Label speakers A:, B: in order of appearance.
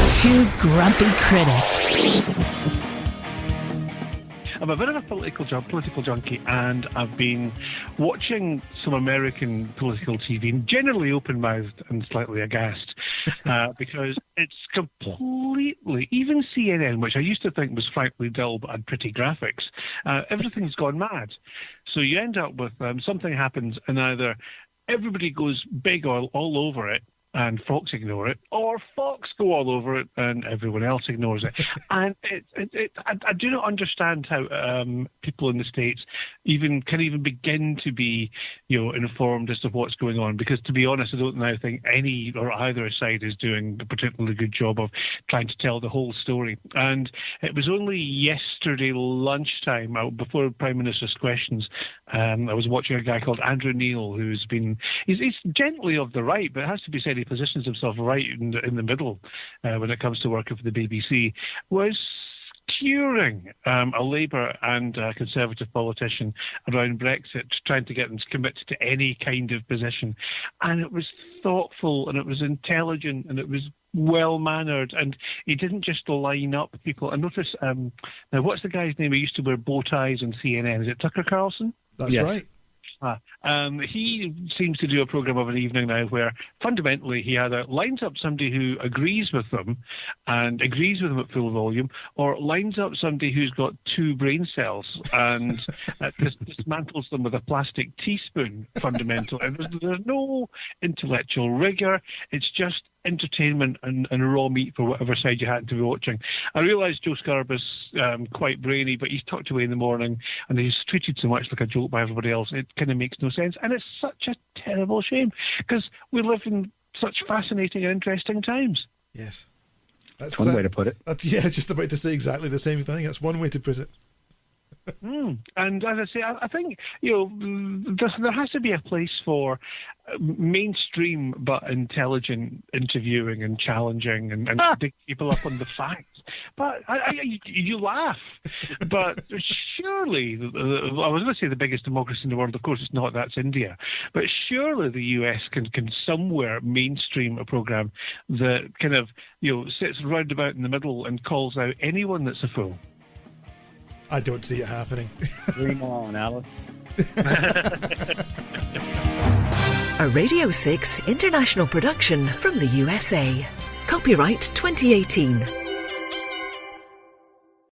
A: Two grumpy critics.
B: I'm a bit of a political junkie, and I've been watching some American political TV, generally open-mouthed and slightly aghast, because it's completely, even CNN, which I used to think was frankly dull but had pretty graphics, everything's gone mad. So you end up with something happens, and either everybody goes big all over it, and Fox ignore it, or Fox go all over it and everyone else ignores it. And I do not understand how people in the States can even begin to be, informed as to what's going on. Because to be honest, I don't now think any or either side is doing a particularly good job of trying to tell the whole story. And it was only yesterday lunchtime, before Prime Minister's questions, I was watching a guy called Andrew Neil, he's gently of the right, but it has to be said he positions himself right in the middle when it comes to working for the BBC, was curing a Labour and Conservative politician around Brexit, trying to get them to commit to any kind of position. And it was thoughtful, and it was intelligent, and it was well-mannered, and he didn't just line up people. I notice, now what's the guy's name who used to wear bow ties on CNN? Is it Tucker Carlson?
C: That's right.
B: He seems to do a programme of an evening now where fundamentally he either lines up somebody who agrees with them and agrees with them at full volume, or lines up somebody who's got two brain cells and dismantles them with a plastic teaspoon, fundamentally. And there's no intellectual rigour. It's just entertainment and raw meat for whatever side you happen to be watching. I realise Joe Scarborough's quite brainy, but he's tucked away in the morning and he's treated so much like a joke by everybody else. It kind of makes no sense. And it's such a terrible shame because we live in such fascinating and interesting times.
C: Yes.
D: That's one way to put it.
C: Just about to say exactly the same thing. That's one way to put it.
B: And as I say, I think there has to be a place for mainstream but intelligent interviewing and challenging and picking people up on the facts. But you laugh. But surely, I was going to say the biggest democracy in the world. Of course, it's not. That's India. But surely the US can somewhere mainstream a program that kind of sits round about in the middle and calls out anyone that's a fool.
C: I don't see it happening.
D: Dream on, Alice.
A: A Radio 6 international production from the USA. Copyright 2018.